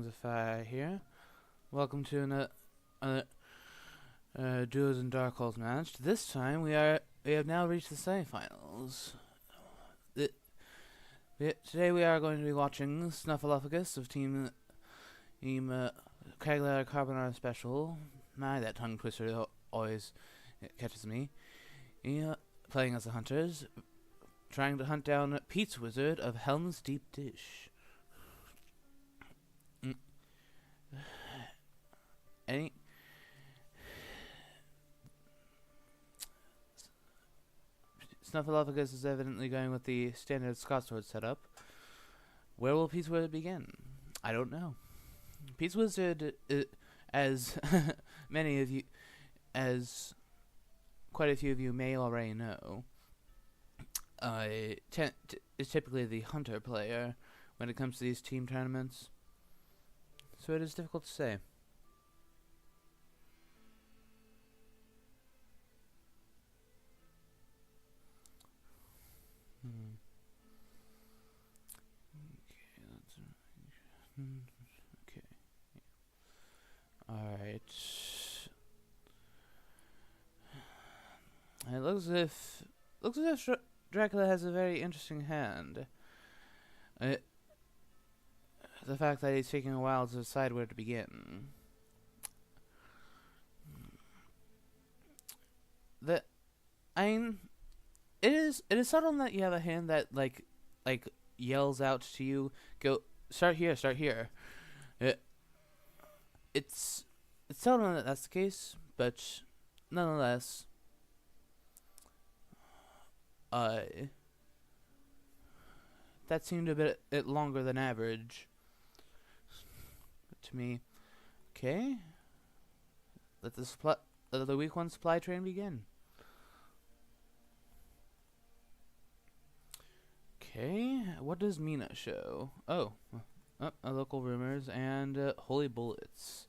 Wings of Fire here. Welcome to Duos and Dark Souls match. This time we have now reached the semifinals. Today we are going to be watching Snuffaluffagus of Team Cagliari Carbonara Special. My, that tongue twister always catches me. Playing as the hunters, trying to hunt down Pizzawizard of Helm's Deep Dish. Snuffaluffagus is evidently going with the standard Scotsword setup. Where will Pizzawizard begin? I don't know. Pizzawizard, as quite a few of you may already know, is typically the hunter player when it comes to these team tournaments. So it is difficult to say. Okay. Alright. It looks as if Dracula has a very interesting hand. The fact that he's taking a while to decide where to begin. It is subtle in that you have a hand that like yells out to you, "Go start here, start here." It's seldom that that's the case, but nonetheless, that seemed a bit longer than average to me. Okay, let the week one supply train begin. Okay, what does Mina show? Oh, local rumors and holy bullets.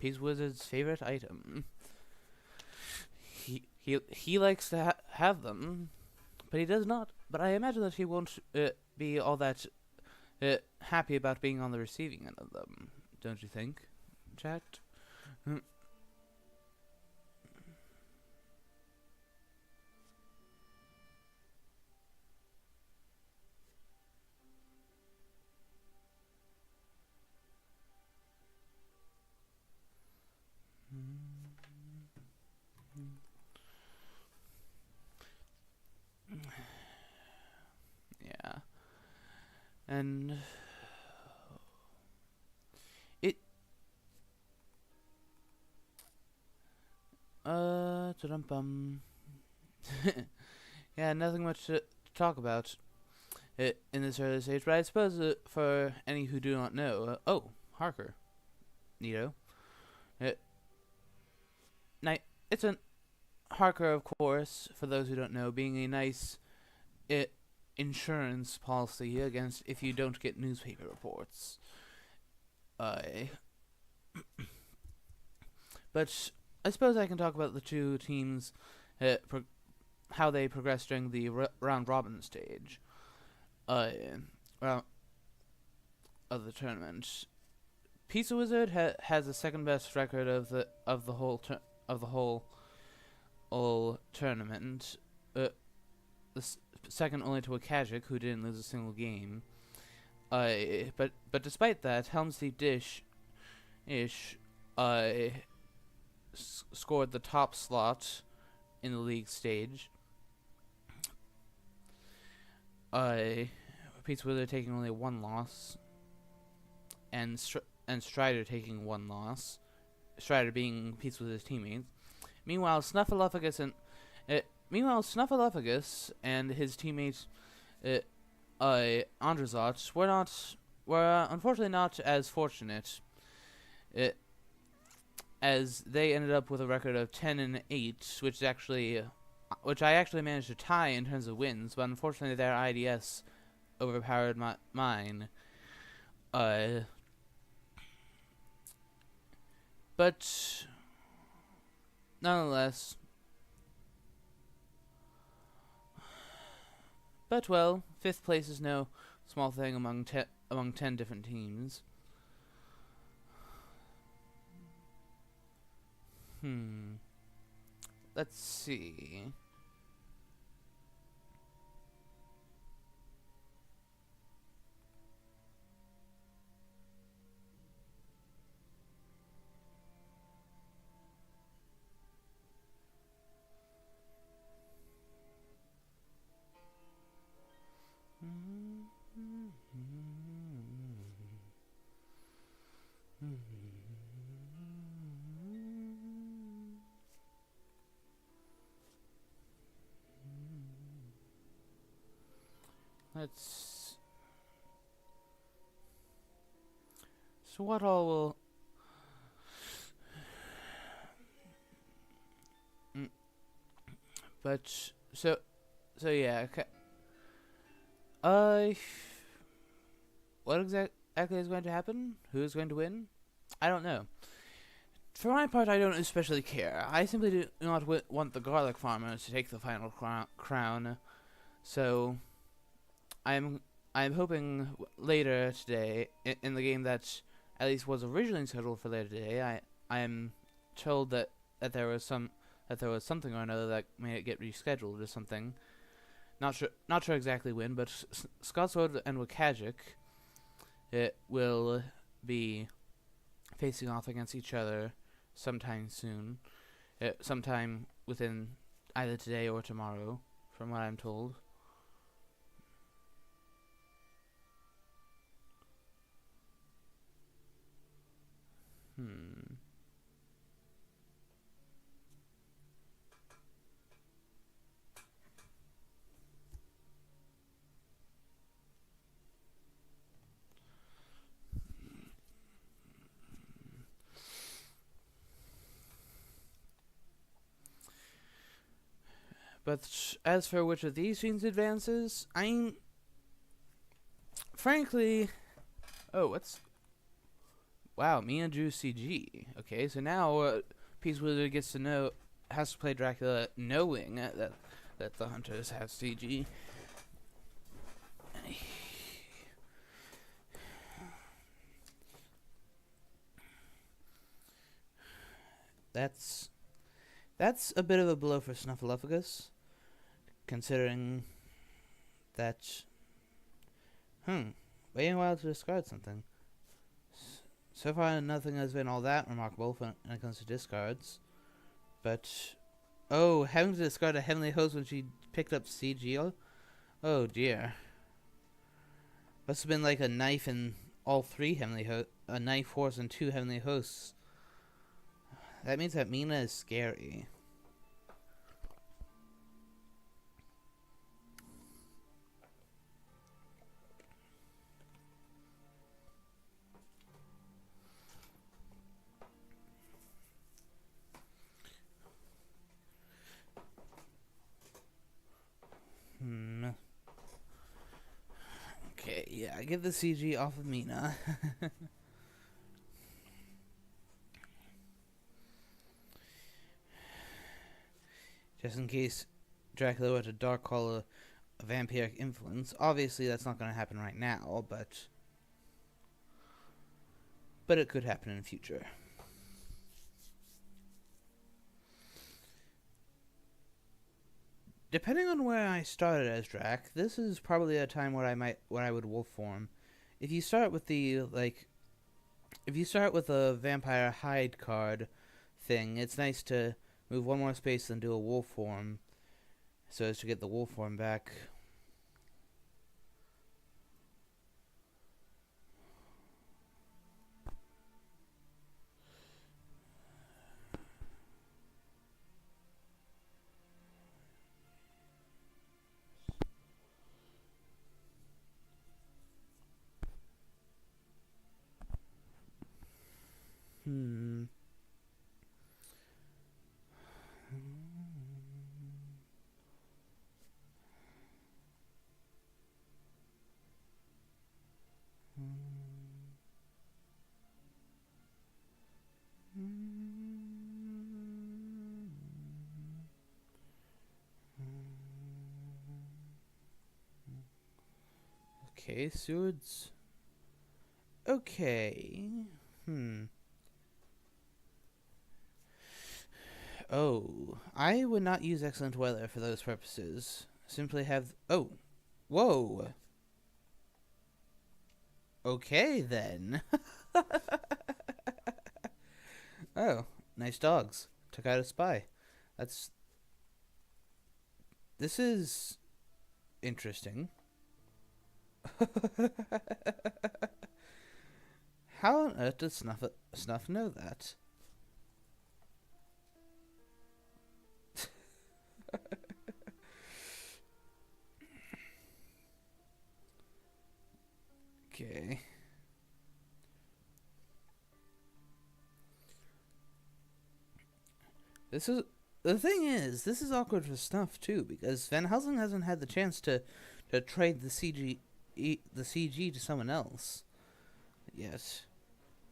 Pizzawizard's favorite item. He likes to have them, but he does not. But I imagine that he won't be all that happy about being on the receiving end of them. Don't you think, chat? Yeah, and yeah, nothing much to talk about in this early stage, but I suppose for any who do not know, Harker, Neato. It's an Harker, of course, for those who don't know, being a nice insurance policy against if you don't get newspaper reports. But I suppose I can talk about the two teams, how they progress during the round robin stage of the tournament. Pizzawizard has the second best record of the whole tournament. Second only to Akajik, who didn't lose a single game. But despite that, Helm's Deep Dish scored the top slot in the league stage. Pizzawizard taking only one loss, and Strider taking one loss. Strider being Pizzawizard's teammate. Meanwhile, Snuffaluffagus and his teammates, Andrazot, were unfortunately not as fortunate, as they ended up with a record of 10-8, which I actually managed to tie in terms of wins, but unfortunately their IDS overpowered mine. But nonetheless, well, 5th place is no small thing among 10 different teams. Let's see. Let's. So what all will. But so yeah. Okay. Uh, what exactly is going to happen? Who is going to win? I don't know. For my part, I don't especially care. I simply do not want the garlic farmer to take the final crown. So, I'm hoping later today in the game that at least was originally scheduled for later today. I am told that there was something or another that made it get rescheduled or something. Not sure exactly when, but Scotswood and Wakajic it will be facing off against each other sometime soon. Sometime within either today or tomorrow, from what I'm told. But as for which of these teams advances, frankly, what's wow, Mina drew CG. Okay, so now Pizzawizard has to play Dracula knowing that the hunters have CG. That's a bit of a blow for Snuffaluffagus, considering that. Waiting a while to discard something. So far, nothing has been all that remarkable when it comes to discards. But, having to discard a Heavenly Host when she picked up CG? Oh dear. Must have been like a knife in all three Heavenly Hosts. A knife, horse, and 2 Heavenly Hosts. That means that Mina is scary. Okay, yeah, get the CG off of Mina. Just in case Dracula were to dark call a vampiric influence. Obviously, that's not going to happen right now, but it could happen in the future. Depending on where I started as Drac, this is probably a time where I would wolf form. If you start with a vampire hide card thing, it's nice to move one more space and do a wolf form, so as to get the wolf form back. Okay, swords. Okay. Oh, I would not use excellent weather for those purposes. Simply have... Oh, whoa. Okay, then. Oh, nice dogs. Took out a spy. That's... This is... interesting. How on earth does Snuff know that? Okay. The thing is, this is awkward for Snuff too, because Van Helsing hasn't had the chance to trade the CG to someone else. Yes.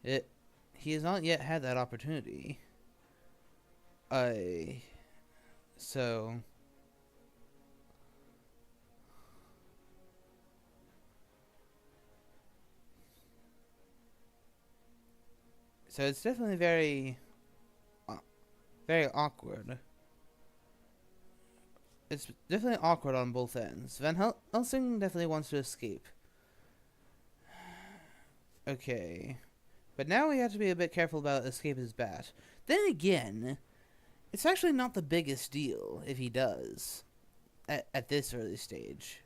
He has not yet had that opportunity. So it's definitely very awkward. It's definitely awkward on both ends. Van Helsing definitely wants to escape. Okay. But now we have to be a bit careful about escape his bat. Then again, it's actually not the biggest deal if he does at this early stage.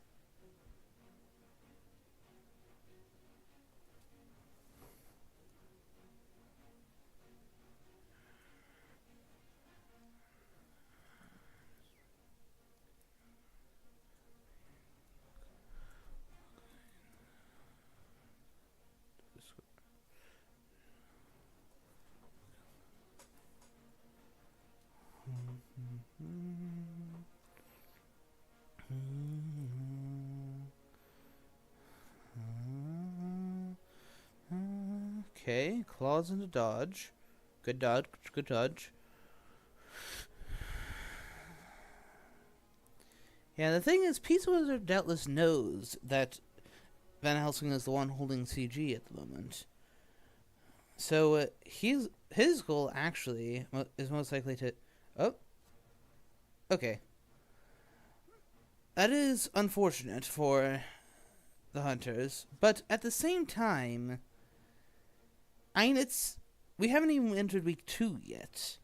Okay, claws into dodge. Good dodge, good dodge. Yeah, the thing is, Pizzawizard doubtless knows that Van Helsing is the one holding CG at the moment. So his goal actually is most likely to... Oh. Okay. That is unfortunate for the hunters, but at the same time, I mean, we haven't even entered week 2 yet.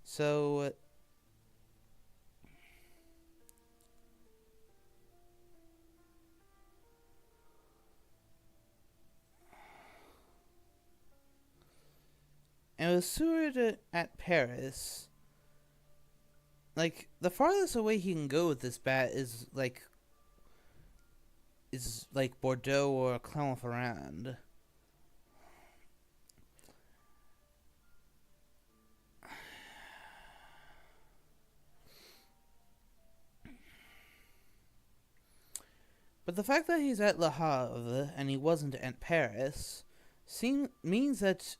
So and with Seward at Paris, like, the farthest away he can go with this bat is like Bordeaux or Clermont-Ferrand. But the fact that he's at Le Havre and he wasn't at Paris means that,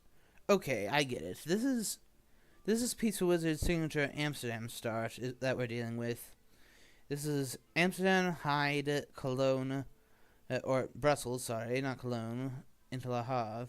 okay, I get it. This is Pizzawizard's signature Amsterdam start that we're dealing with. This is Amsterdam, Hyde, Cologne, or Brussels, sorry, not Cologne, into Le Havre.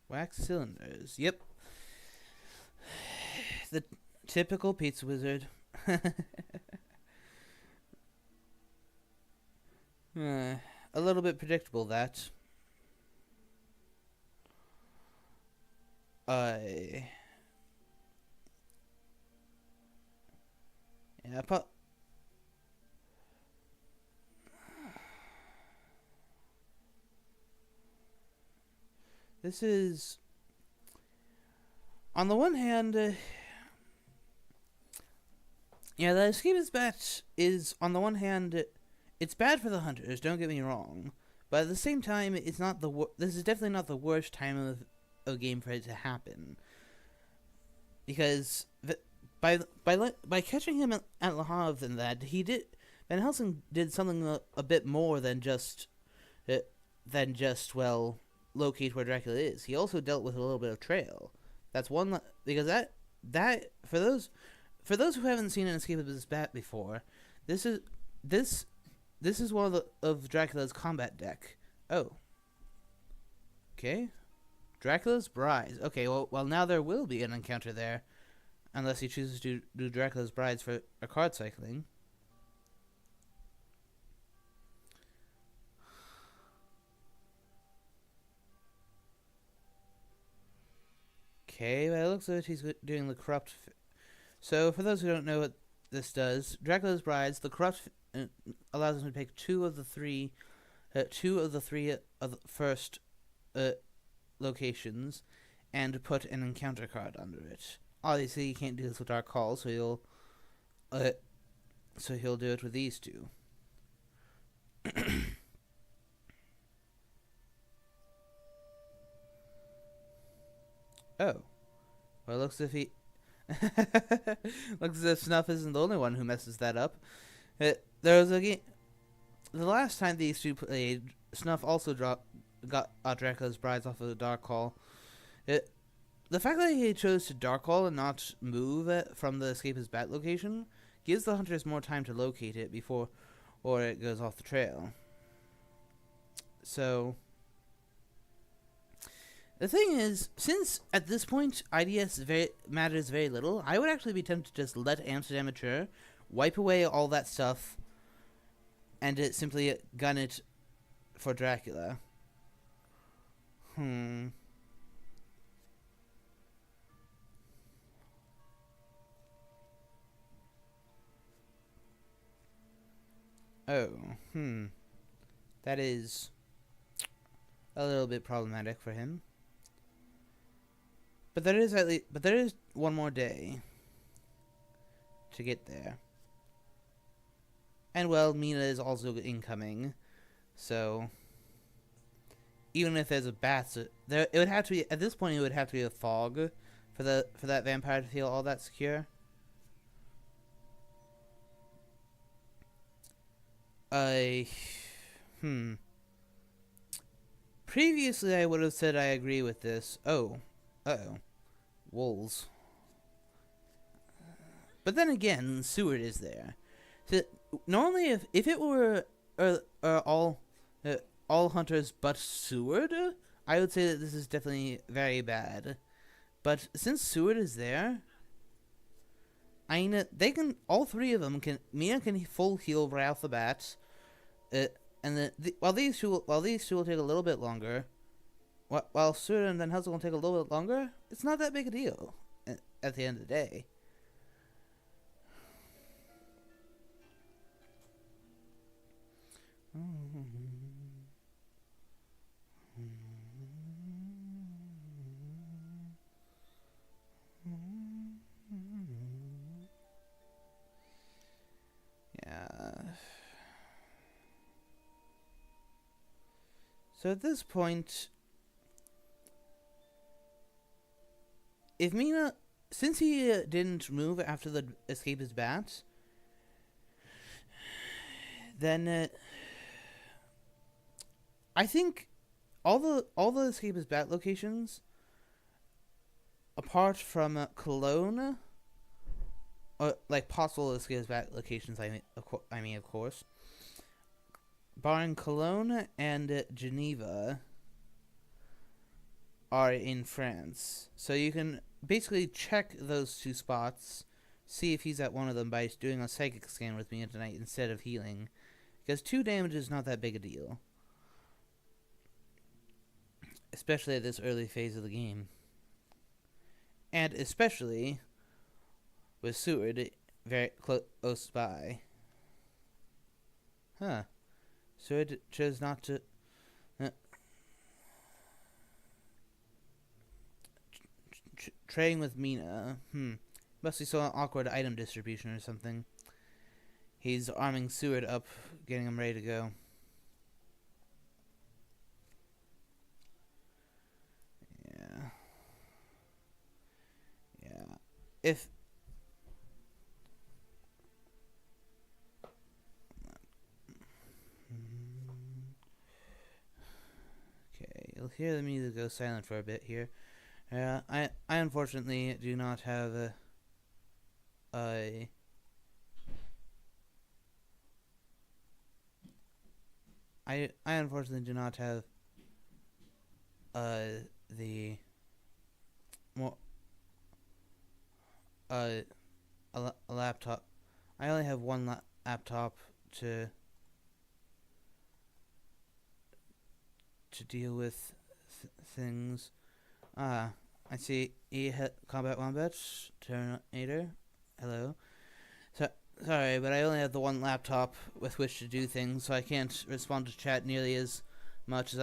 Wax cylinders. Yep. The typical Pizzawizard. A little bit predictable, that. Yeah, this is, on the one hand, yeah, the escapist bat is, on the one hand, it's bad for the hunters, don't get me wrong, But at the same time, it's not this is definitely not the worst time of a game for it to happen, because by catching him at Le Havre and that Van Helsing did something a bit more than just locate where Dracula is. He also dealt with a little bit of trail. That's one because that for those who haven't seen an Escapist Bat before, this is one of Dracula's combat deck. Oh. Okay. Dracula's Brides. Okay, well now there will be an encounter there, unless he chooses to do Dracula's Brides for a card cycling. Okay, well, it looks like he's doing the Corrupt. So, for those who don't know what this does, Dracula's Brides, the Corrupt allows him to pick two of the three first locations, and put an encounter card under it. Obviously, you can't do this with Dark Call, so he'll do it with these two. Oh. Well, it looks as if looks as if Snuff isn't the only one who messes that up. There was a game. The last time these two played, Snuff also got Dracula's Brides off of the Dark Call. The fact that he chose to Dark Call and not move from the Escapist Bat location gives the hunters more time to locate it before it goes off the trail. So the thing is, since at this point IDS matters very little, I would actually be tempted to just let Amsterdam mature, wipe away all that stuff, and simply gun it for Dracula. That is a little bit problematic for him. But there is one more day to get there. And well, Mina is also incoming, so even if there's a bat, it would have to be at this point. It would have to be a fog for that vampire to feel all that secure. Previously, I would have said I agree with this. Wolves. But then again, Seward is there. So normally, if it were all hunters but Seward, I would say that this is definitely very bad. But since Seward is there, I mean, all three of them Mina can full heal right off the bat, and while these two will take a little bit longer, while Seward and Van Helsing will take a little bit longer, it's not that big a deal at the end of the day. Yeah. So at this point, if Mina, since he didn't move after the Escapist Bat, then I think all the Escapist Bat locations, apart from Cologne, or like possible Escapist Bat locations, I mean, of course, barring Cologne and Geneva, are in France. So you can basically check those two spots, see if he's at one of them by doing a psychic scan with me tonight instead of healing, because 2 damage is not that big a deal, especially at this early phase of the game, and especially with Seward very close by. Seward chose not to trading with Mina. Must be some awkward item distribution or something. He's arming Seward up, getting him ready to go. if okay, you'll hear the music go silent for a bit here. I unfortunately do not have a I unfortunately do not have the more a laptop. I only have one laptop to deal with things. I see Combat Wombat, Terminator. Hello. Sorry, but I only have the one laptop with which to do things, so I can't respond to chat nearly as much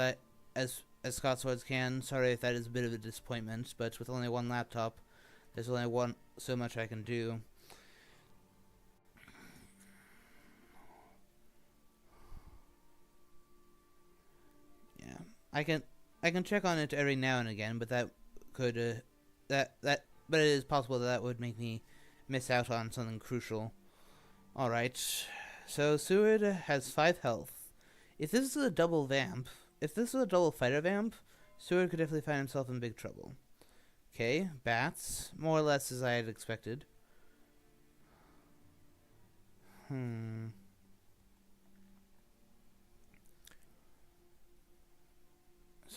as Scott Swords can. Sorry if that is a bit of a disappointment, but with only one laptop, there's only so much I can do. Yeah, I can check on it every now and again, but that could but it is possible that would make me miss out on something crucial. Alright, so Seward has 5 health. If this is a double fighter vamp, Seward could definitely find himself in big trouble. Okay, bats, more or less as I had expected. So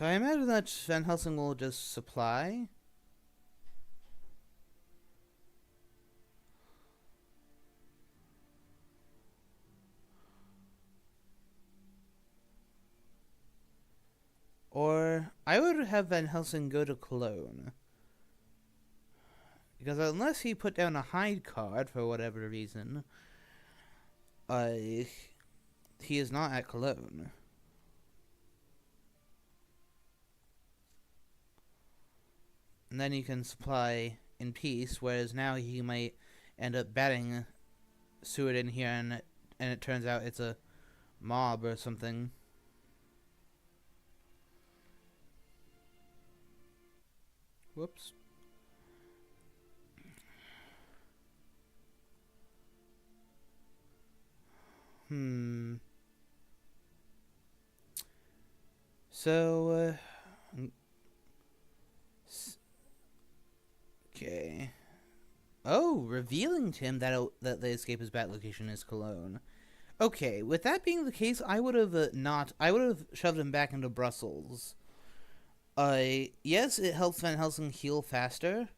I imagine that Van Helsing will just supply. Or I would have Van Helsing go to Cologne. Because unless he put down a hide card for whatever reason, he is not at Cologne. And then you can supply in peace, whereas now he might end up batting Seward in here, and it turns out it's a mob or something. Whoops. So, okay. Oh, revealing to him that the escapist bat location is Cologne. Okay, with that being the case, I would have I would have shoved him back into Brussels. Yes, it helps Van Helsing heal faster,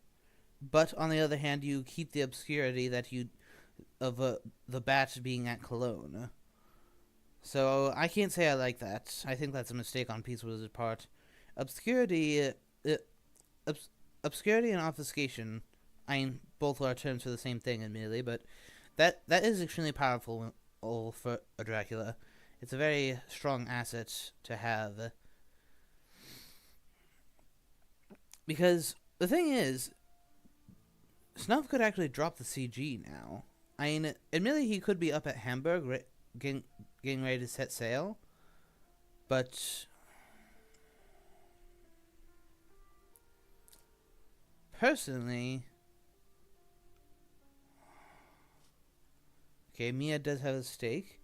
but on the other hand, you keep the obscurity of the bat being at Cologne. So I can't say I like that. I think that's a mistake on Pizzawizard's part. Obscurity, obscurity and obfuscation. I mean, both are terms for the same thing, admittedly, but that is extremely powerful for a Dracula. It's a very strong asset to have. Because the thing is, Snuff could actually drop the CG now. I mean, admittedly, he could be up at Hamburg getting ready to set sail, but personally, okay, Mia does have a stake.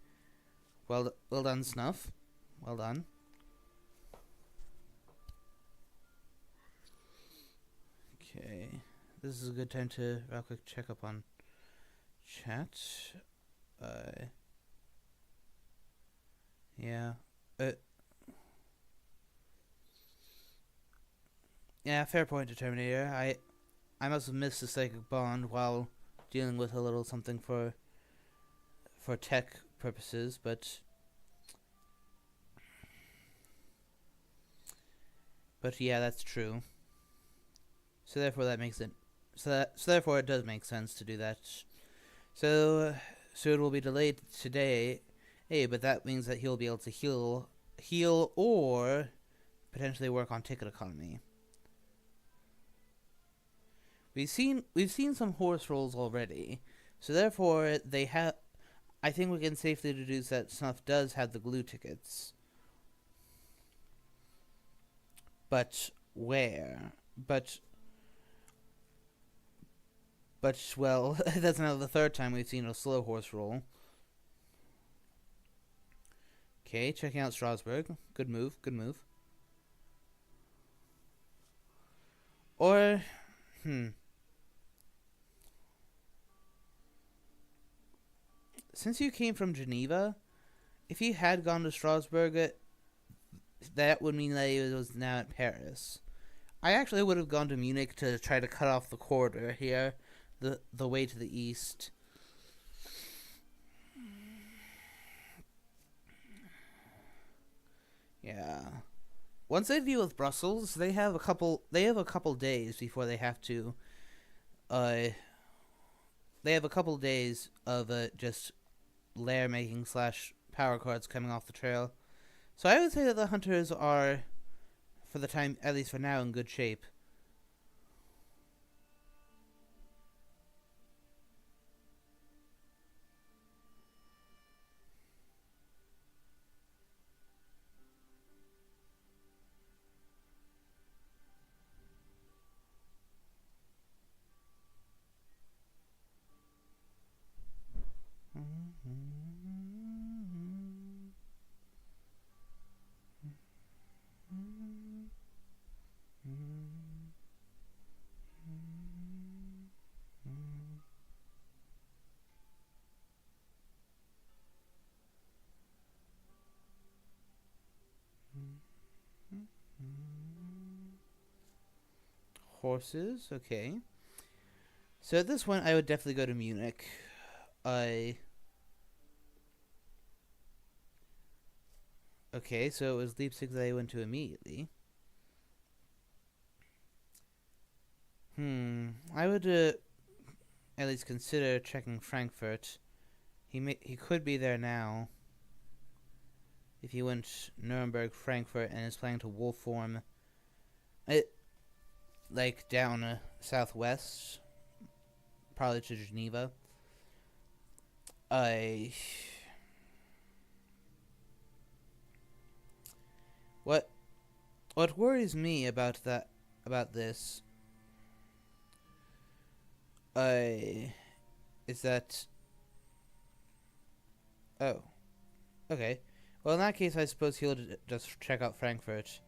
Well done, Snuff. Well done. Okay, this is a good time to real quick check up on chat. Yeah. Yeah, fair point, Determinator. I must have missed the psychic bond while dealing with a little something for tech purposes, but yeah, that's true. So therefore that makes it so therefore it does make sense to do that. So it will be delayed today. Hey, but that means that he'll be able to heal or potentially work on ticket economy. We've seen some horse rolls already, so therefore I think we can safely deduce that Snuff does have the glue tickets. But where? But, well, that's now the third time we've seen a slow horse roll. Okay, checking out Strasbourg. Good move, good move. Or, since you came from Geneva, if you had gone to Strasbourg, that would mean that it was now at Paris. I actually would have gone to Munich to try to cut off the corridor here, the way to the east. Yeah. Once they deal with Brussels, they have a couple days before they have to they have a couple days of just lair making / power cards coming off the trail. So I would say that the hunters are, for the time, at least for now, in good shape. Horses, okay. So at this point, I would definitely go to Munich. Okay, so it was Leipzig that I went to immediately. I would at least consider checking Frankfurt. He could be there now. If he went Nuremberg, Frankfurt, and is planning to wolf form, like down southwest, probably to Geneva. What worries me about this is that, oh, okay. Well, in that case, I suppose he'll just check out Frankfurt.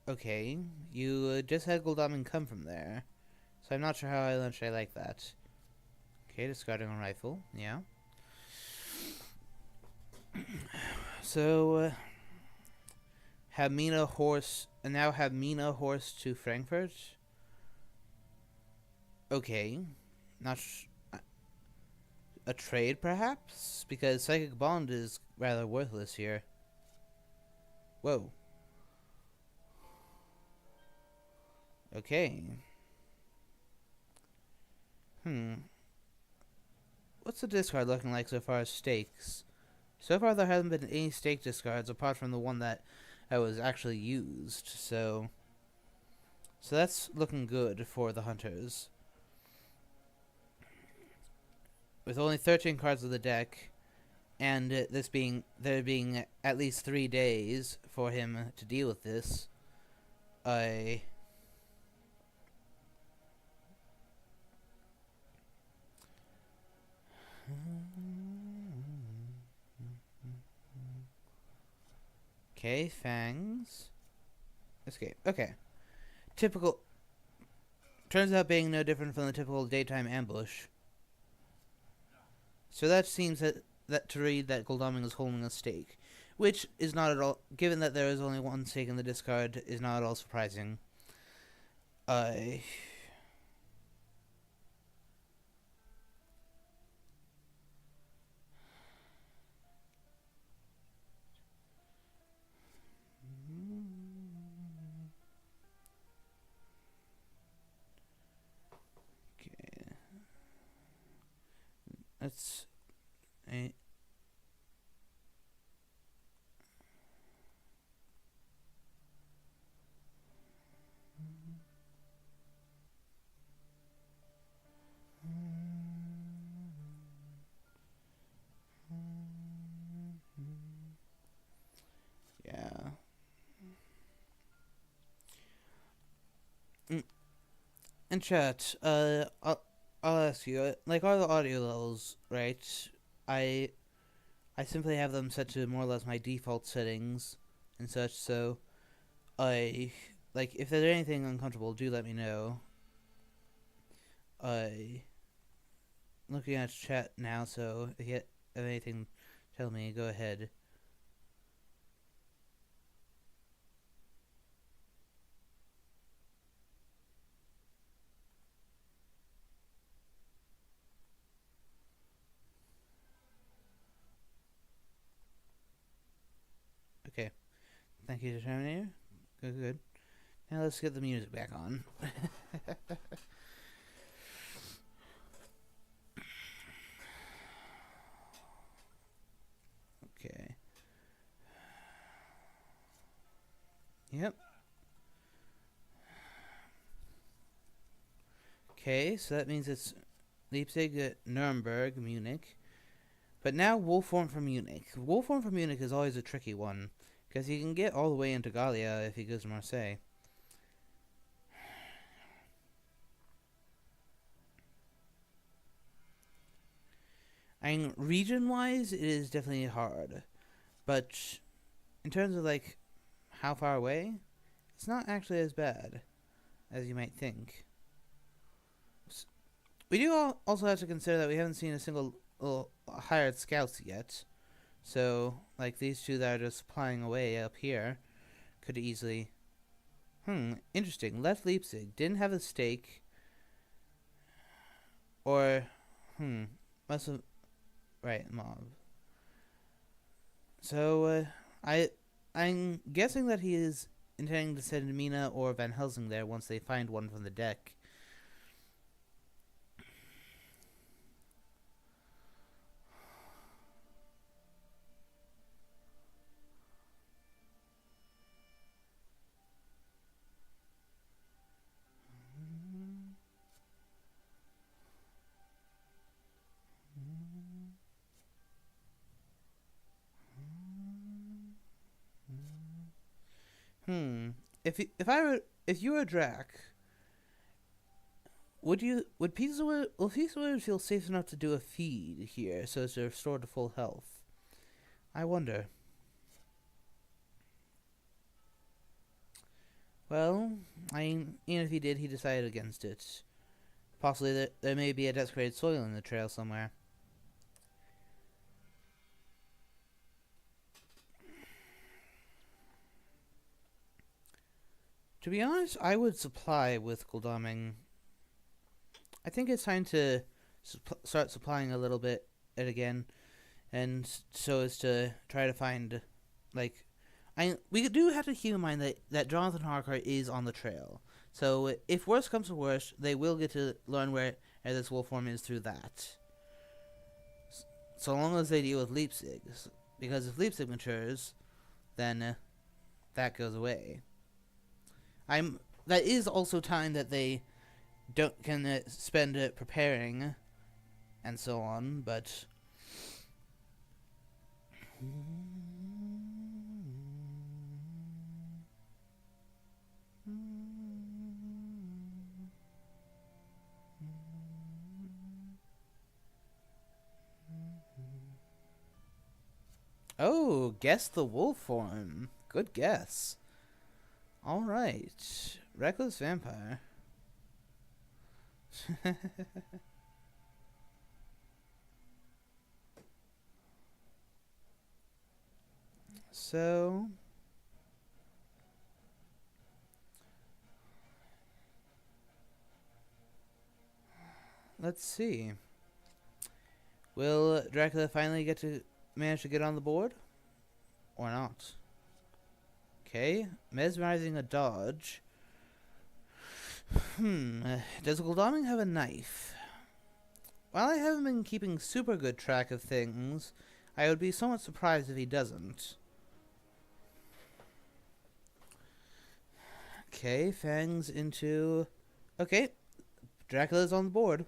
Okay, you just had Goldamin come from there, so I'm not sure how much I like that. Okay, discarding a rifle, yeah. So, have Mina horse, and now have Mina horse to Frankfurt? Okay, not a trade perhaps? Because Psychic Bond is rather worthless here. Whoa. Okay. What's the discard looking like so far as stakes? So far there hasn't been any stake discards apart from the one that was actually used, so that's looking good for the hunters. With only 13 cards of the deck, and there being at least 3 days for him to deal with this, okay, Fangs. Escape. Okay. Typical. Turns out being no different from the typical daytime ambush. So that seems that to read that Goldamin is holding a stake, which is not at all, given that there is only one stake in the discard, is not at all surprising. Let's. Eh, yeah. Mm, in chat, I'll ask you, like, are the audio levels right? I I simply have them set to more or less my default settings and such. So I like if there's anything uncomfortable, do let me know. I looking at chat now, so if you have anything, tell me. Go ahead. Okay. Thank you, Terminator. Good, good. Now let's get the music back on. Okay. Yep. Okay, so that means it's Leipzig, Nuremberg, Munich. But now Wolfhorn from Munich. Wolfhorn from Munich is always a tricky one, because he can get all the way into Gallia if he goes to Marseille. I mean, region-wise, it is definitely hard. But in terms of, like, how far away, it's not actually as bad as you might think. We do also have to consider that we haven't seen a single hired scouts yet. So, like, these two that are just flying away up here could easily... interesting. Left Leipzig. Didn't have a stake. Or, must have... Right, mob. So, I'm guessing that he is intending to send Mina or Van Helsing there once they find one from the deck. If you were Drac, would Pizzawizard feel safe enough to do a feed here so as to restore to full health? I wonder. Well, even if he did, he decided against it. Possibly there may be a desecrated soil in the trail somewhere. To be honest, I would supply with Gul'daming. I think it's time to start supplying a little bit again, and so as to try to find, like, we do have to keep in mind that Jonathan Harcourt is on the trail. So if worse comes to worse, they will get to learn where this wolf form is through that. So long as they deal with Leipzig, because if Leipzig matures, then that goes away. That is also time that they can spend preparing and so on, but oh, guess the wolf form. Good guess. All right, reckless vampire. So let's see. Will Dracula finally manage to get on the board, or not? Okay, mesmerizing a dodge. Does Gul'daming have a knife? while I haven't been keeping super good track of things, I would be somewhat surprised if he doesn't. Okay, Fangs into... Okay, Dracula's on the board.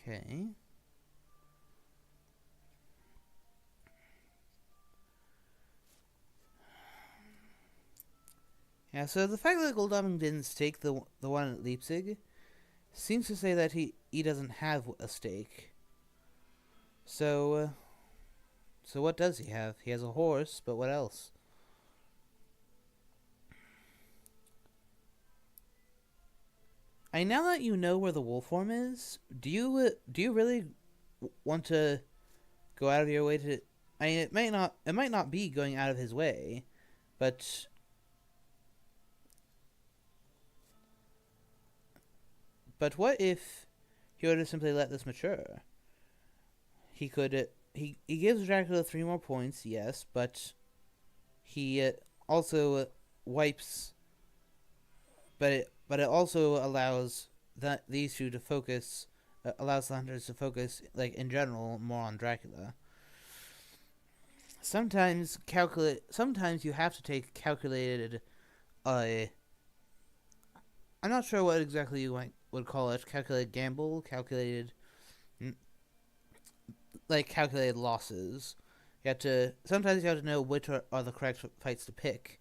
Okay. Yeah, so the fact that Goldaming didn't stake the one at Leipzig seems to say that he doesn't have a stake. So, so what does he have? He has a horse, but what else? Now that you know where the wolf form is, do you really want to go out of your way to? It might not be going out of his way, but what if he were to simply let this mature? He could he gives Dracula 3 more points, yes, but he also wipes. But it also allows these two to focus, allows the hunters to focus, like in general, more on Dracula. Sometimes you have to take calculated. I'm not sure what exactly you would call it. Calculated gamble, calculated losses. Sometimes you have to know which are the correct fights to pick.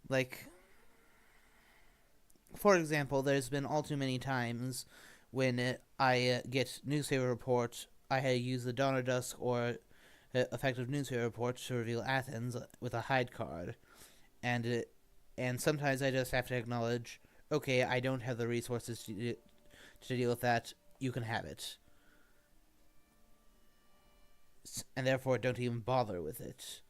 Like, for example, there's been all too many times when I get newspaper reports, I had to use the Dawn or Dusk or effective newspaper reports to reveal Athens with a hide card, and sometimes I just have to acknowledge, okay, I don't have the resources to deal with that. You can have it, and therefore don't even bother with it.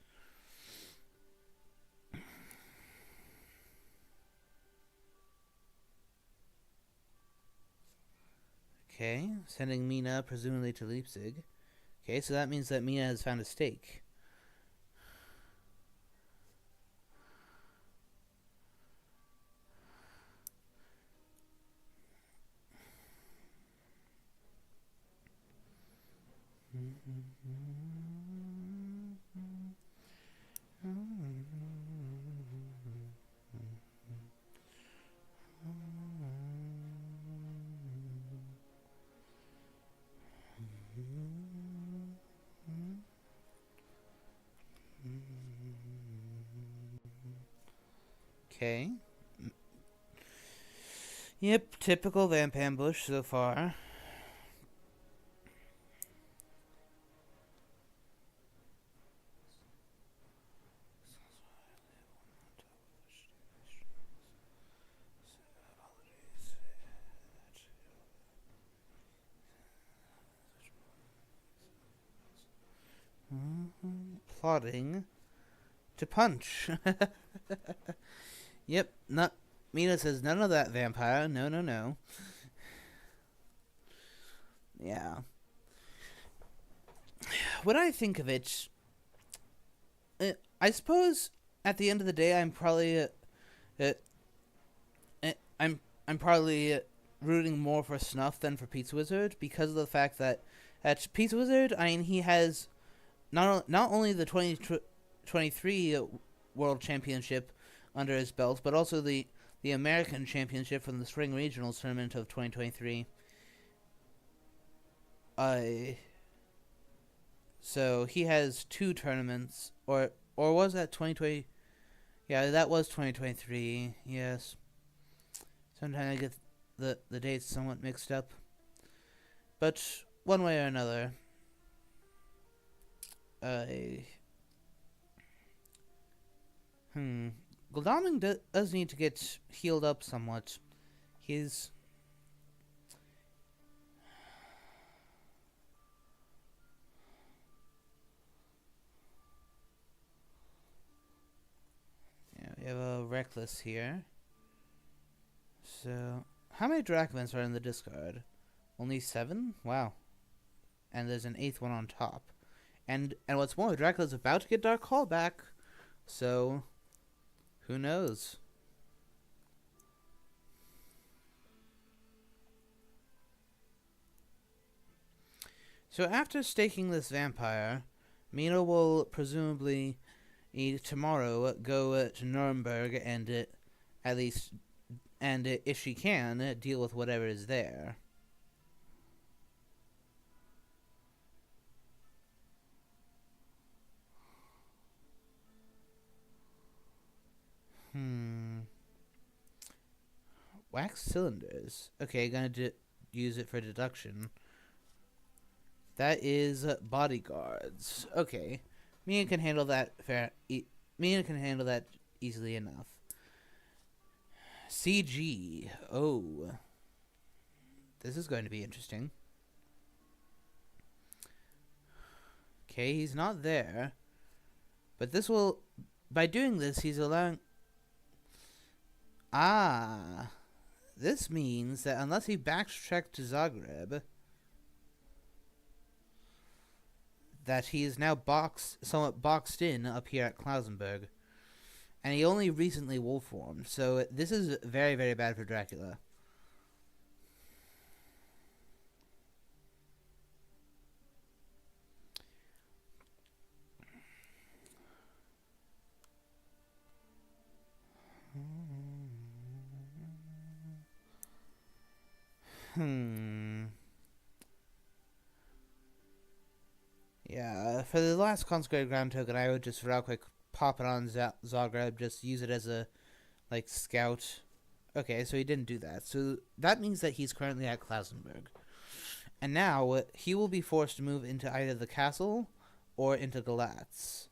Okay, sending Mina presumably to Leipzig. Okay, so that means that Mina has found a stake. Okay. Yep, typical vamp ambush so far. Plotting to punch. Yep, Mina says none of that, vampire. No, no, no. Yeah. When I think of it, I suppose at the end of the day, I'm probably I'm probably rooting more for Snuff than for Pizzawizard because of the fact that at Pizzawizard, he has not only the 2023 World Championship under his belt, but also the American Championship from the Spring Regionals Tournament of 2023. So he has 2 tournaments, or was that 2020? Yeah, that was 2023. Yes. Sometimes I get the dates somewhat mixed up. But one way or another, uh, Gladaming does need to get healed up somewhat. He's we have a Reckless here. So, how many Drachmans are in the discard? Only 7? Wow. And there's an 8th one on top. And what's more, Dracula's about to get Dark Hall back. So, who knows? So after staking this vampire, Mina will presumably tomorrow go to Nuremberg and at least, and if she can, deal with whatever is there. Wax cylinders. Okay, gonna use it for deduction. That is bodyguards. Okay, Mina can handle that Mina can handle that easily enough. CG. Oh, this is going to be interesting. Okay, he's not there, but this will. By doing this, he's allowing. This means that unless he backtracked to Zagreb, that he is now somewhat boxed in up here at Klausenberg. And he only recently wolf formed, so this is very, very bad for Dracula. Yeah, for the last consecrated ground token, I would just real quick pop it on Zagreb, just use it as a, scout. Okay, so he didn't do that. So that means that he's currently at Klausenberg. And now, he will be forced to move into either the castle or into Galatz.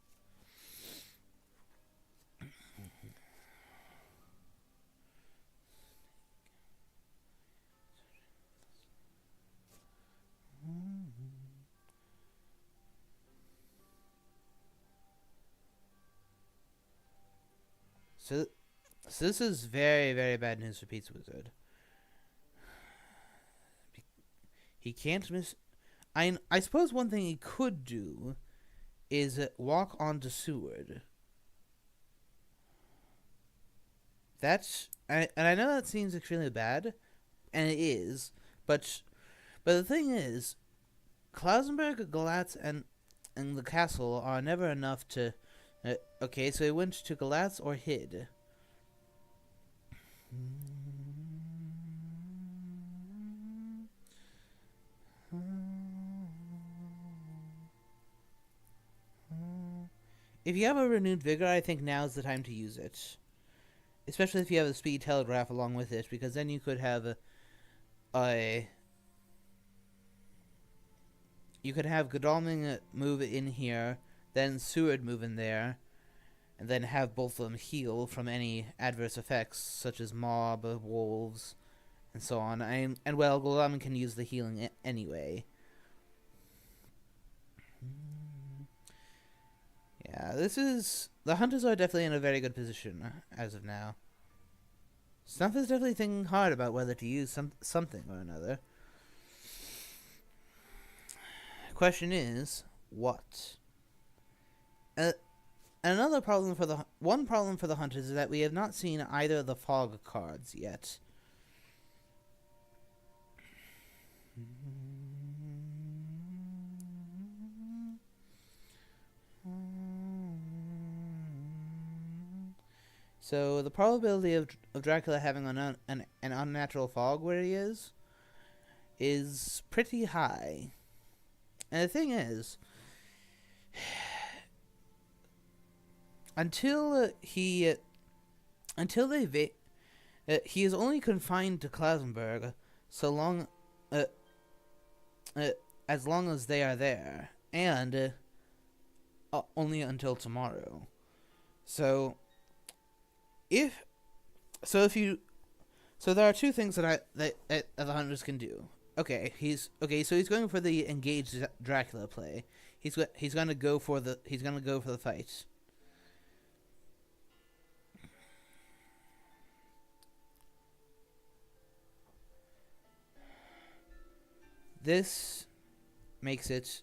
So this is very, very bad news for Pizzawizard. He can't miss. I suppose one thing he could do is walk onto Seward. And I know that seems extremely bad, and it is, but the thing is, Klausenberg, Galatz, and the castle are never enough to. Okay, so he went to Galatz or hid. If you have a renewed vigor, I think now's the time to use it. Especially if you have a speed telegraph along with it, because then you could have you could have Godalming move in here, then Seward move in there, and then have both of them heal from any adverse effects, such as mob, wolves, and so on. And Godalming can use the healing anyway. Yeah, the hunters are definitely in a very good position as of now. Snuff is definitely thinking hard about whether to use something or another. Question is, what? Another problem for the hunters is that we have not seen either of the fog cards yet. So the probability of Dracula having an unnatural fog where he is pretty high. And the thing is, until he until he is only confined to Klausenberg so long, uh, uh, as long as they are there, and only until tomorrow. So, if there are two things that the hunters can do. Okay, so he's going for the engaged Dracula play. He's gonna go for the fight. This makes it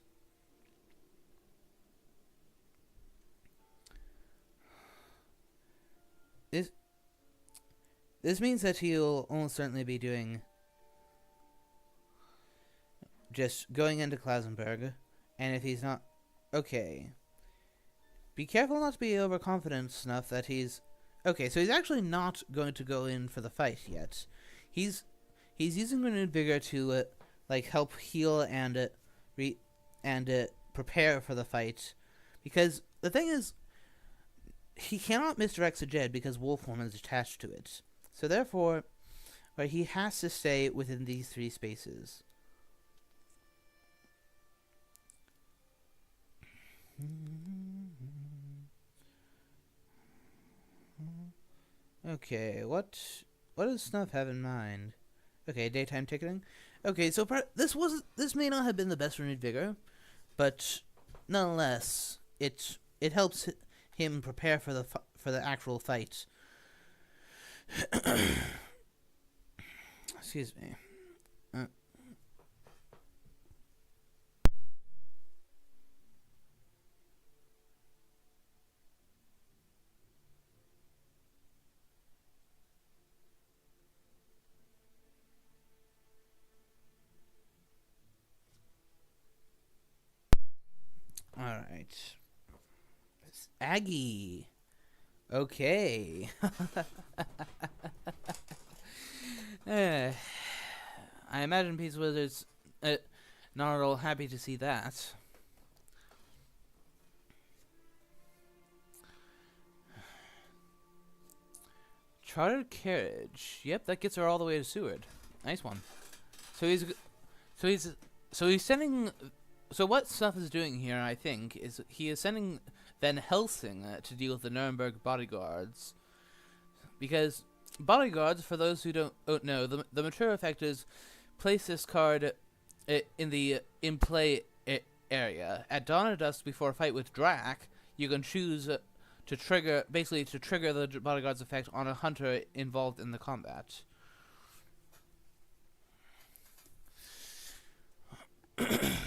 this means that he'll almost certainly be doing just going into Klausenberg, and if he's not okay, be careful not to be overconfident, Snuff, that he's okay. So he's actually not going to go in for the fight yet. He's using renewed vigor to help heal and prepare for the fight, because the thing is, he cannot misdirect Sajed because Wolfform is attached to it. So therefore, he has to stay within these three spaces. Okay, what does Snuff have in mind? Okay, daytime ticketing. Okay, so this may not have been the best renewed vigor, but nonetheless, it helps him prepare for the actual fight. Excuse me. All right. Aggie. Okay. I imagine Pizzawizard's not at all happy to see that. Chartered carriage. Yep, that gets her all the way to Seward. Nice one. So he's sending. So what Snuff is doing here, I think, is he is sending Van Helsing to deal with the Nuremberg bodyguards, because bodyguards, for those who don't know, the mature effect is place this card in the in play area. At dawn or dusk before a fight with Drac, you can choose to trigger the bodyguard's effect on a hunter involved in the combat. Okay,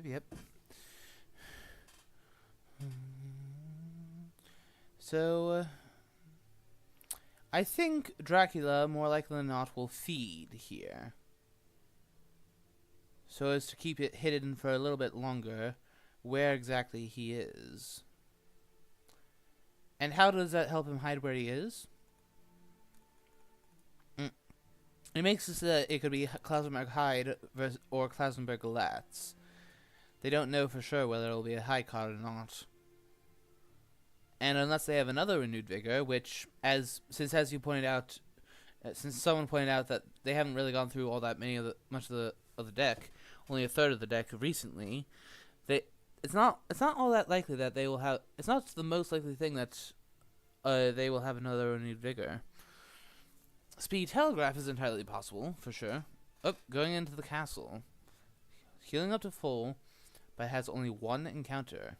yep. So, I think Dracula, more likely than not, will feed here, so as to keep it hidden for a little bit longer where exactly he is. And how does that help him hide where he is? It makes it so that it could be Klausenberg Hyde or Klausenberg Galatz. They don't know for sure whether it'll be a high card or not. And unless they have another renewed vigor, which, since you pointed out, since someone pointed out that they haven't really gone through all that much of the deck, only a third of the deck recently, it's not all that likely that they will have. It's not the most likely thing that they will have another renewed vigor. Speed telegraph is entirely possible, for sure. Going into the castle, healing up to full, but has only one encounter.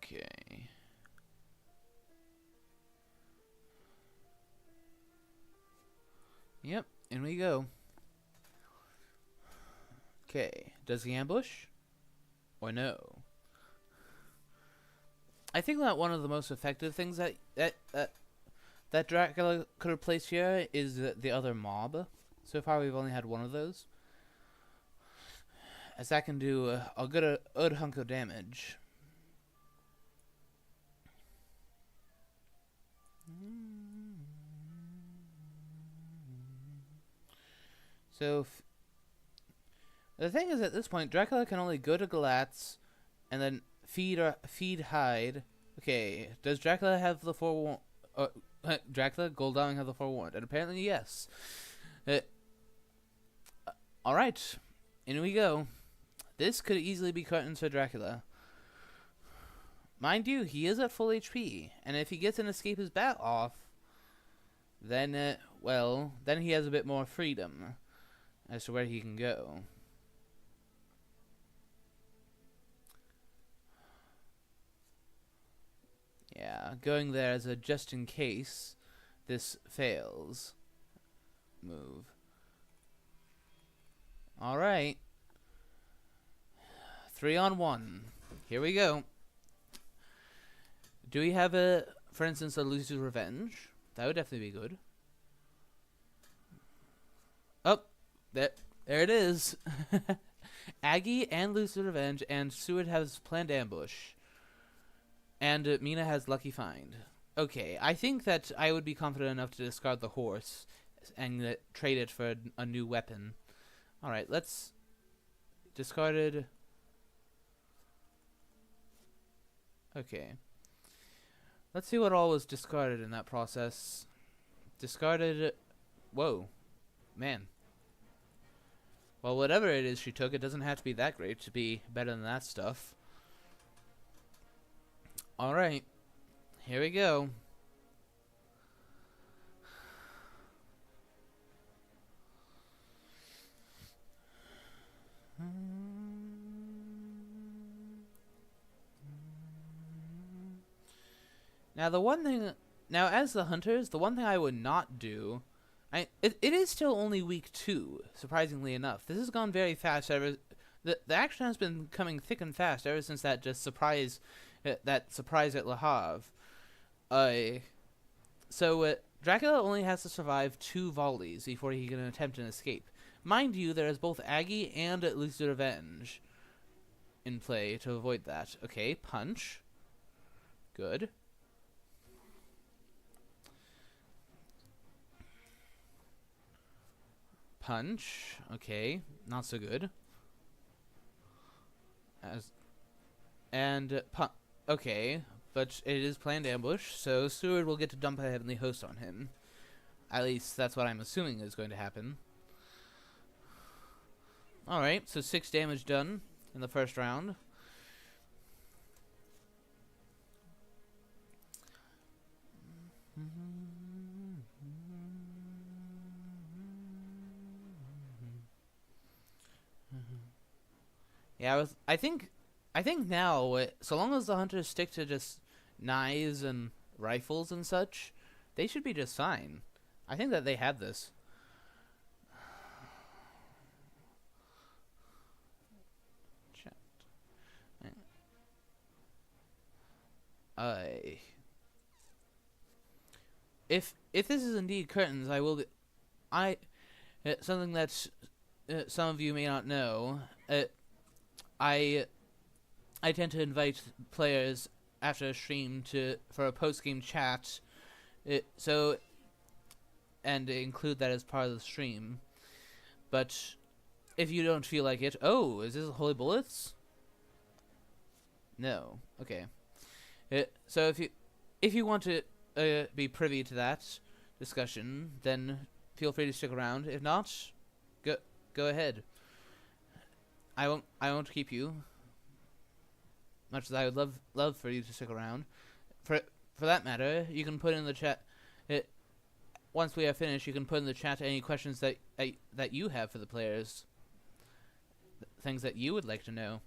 Okay. Yep, in we go. Okay, does he ambush? Or no? I think that one of the most effective things that Dracula could replace here is the other mob. So far we've only had one of those. As that can do a good hunk of damage. So, the thing is, at this point, Dracula can only go to Galatz, and then feed hide. Okay, does Dracula have the forewarned? Dracula Goldong have the forewarned, and apparently yes. All right, in we go. This could easily be curtains for Dracula. Mind you, he is at full HP, and if he gets an escape his bat off, then well, then he has a bit more freedom as to where he can go. Yeah, going there as a just in case this fails move. Alright. 3-on-1. Here we go. Do we have for instance, a Lucy's Revenge? That would definitely be good. Oh, there it is. Aggie and Lucy's Revenge, and Seward has planned ambush. And Mina has Lucky Find. Okay, I think that I would be confident enough to discard the horse and trade it for a new weapon. Alright, let's... Discarded... Okay. Let's see what all was discarded in that process. Discarded... Whoa. Man. Well, whatever it is she took, it doesn't have to be that great to be better than that stuff. Alright. Here we go. Now the one thing, as the hunters, the one thing I would not do, it is still only week 2, surprisingly enough. This has gone very fast. The action has been coming thick and fast ever since that surprise at Le Havre. So Dracula only has to survive 2 volleys before he can attempt an escape. Mind you, there is both Aggie and Lucy's Revenge in play to avoid that. Okay, punch. Good. Punch. Okay, not so good. Okay, but it is planned ambush, so Seward will get to dump a Heavenly Host on him. At least that's what I'm assuming is going to happen. Alright, so 6 damage done in the first round. Yeah, I think now, so long as the hunters stick to just knives and rifles and such, they should be just fine. I think that they have this. If this is indeed curtains, something that some of you may not know. I tend to invite players after a stream for a post-game chat, and include that as part of the stream. But if you don't feel like it, is this Holy Bullets? No. Okay. So if you want to be privy to that discussion, then feel free to stick around. If not, go ahead. I won't keep you. Much as I would love for you to stick around. For that matter, you can put in the chat. Once we are finished, you can put in the chat any questions that you have for the players. Things that you would like to know.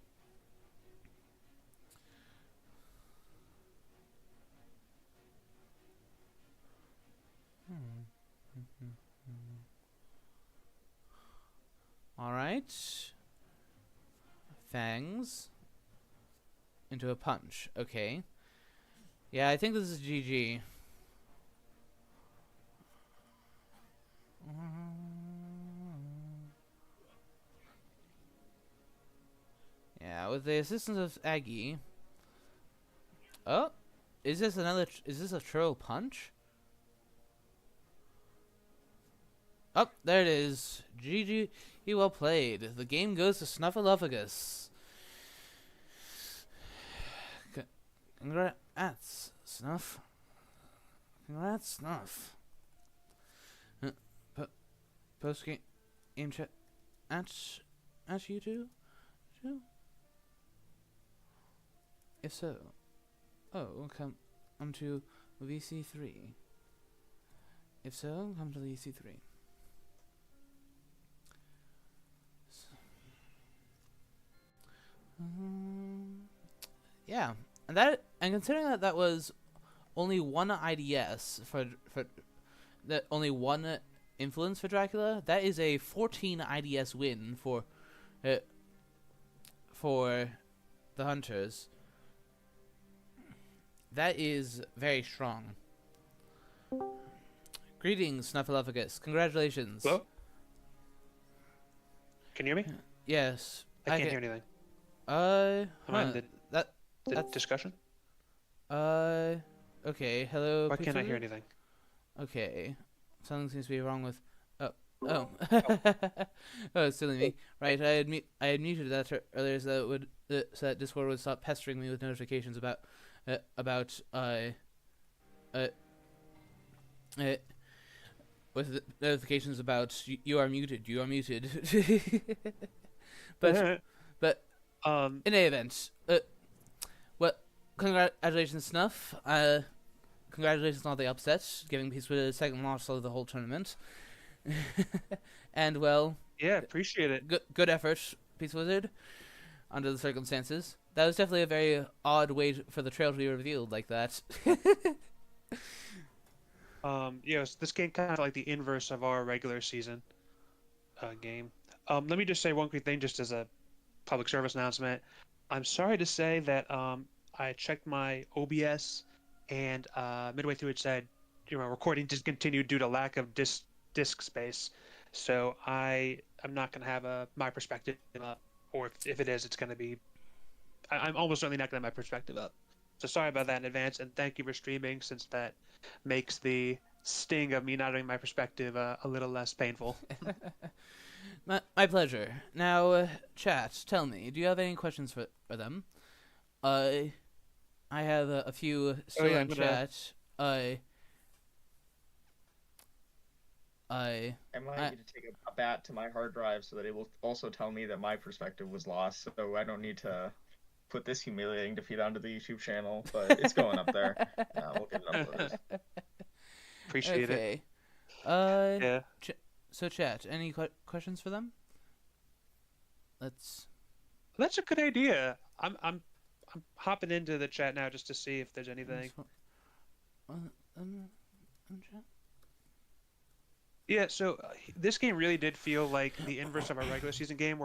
Alright. Fangs. Into a punch. Okay. Yeah, I think this is GG. Yeah, with the assistance of Aggie. Oh, is this a troll punch? Oh, there it is. GG, well played. The game goes to Snuffaluffagus. Congrats, Snuff. Congrats, Snuff. Post game chat at you two? If so, come to VC3. If so, come to VC3. Yeah, and considering that was only one IDS for that only one influence for Dracula, that is a 14 IDS win for the hunters. That is very strong. Greetings, Snuffaluffagus. Congratulations. Hello? Can you hear me? Yes. I can't hear anything. Am I in the discussion? Okay. Hello. Why can't I hear anything? Okay. Something seems to be wrong with. Oh. Oh, it's silly me. Right. I had muted that earlier so that Discord would stop pestering me with notifications about with the notifications about you are muted. but in any event, well, congratulations, Snuff. Congratulations on the upset, giving Pizzawizard the second loss of the whole tournament. And well, yeah, appreciate it. Good effort, Pizzawizard, under the circumstances. That was definitely a very odd way for the trail to be revealed like that. Yes, this game kind of like the inverse of our regular season game. Let me just say one quick thing, just as a public service announcement. I'm sorry to say that I checked my OBS, and midway through it said, recording discontinued due to lack of disk space. So I'm not going to have my perspective up, or if it is, it's going to be. I'm almost certainly not going to have my perspective up. So sorry about that in advance, and thank you for streaming, since that makes the sting of me not having my perspective a little less painful. My pleasure. Now, chat, tell me, do you have any questions for them? I have a few still in chat. I might need to take a bat to my hard drive so that it will also tell me that my perspective was lost, so I don't need to put this humiliating defeat onto the YouTube channel, but it's going up there. We'll get it uploaded. Appreciate it. Yeah. So, chat, any questions for them? That's a good idea. I'm hopping into the chat now just to see if there's anything. Yeah, so this game really did feel like the inverse of our regular season game, where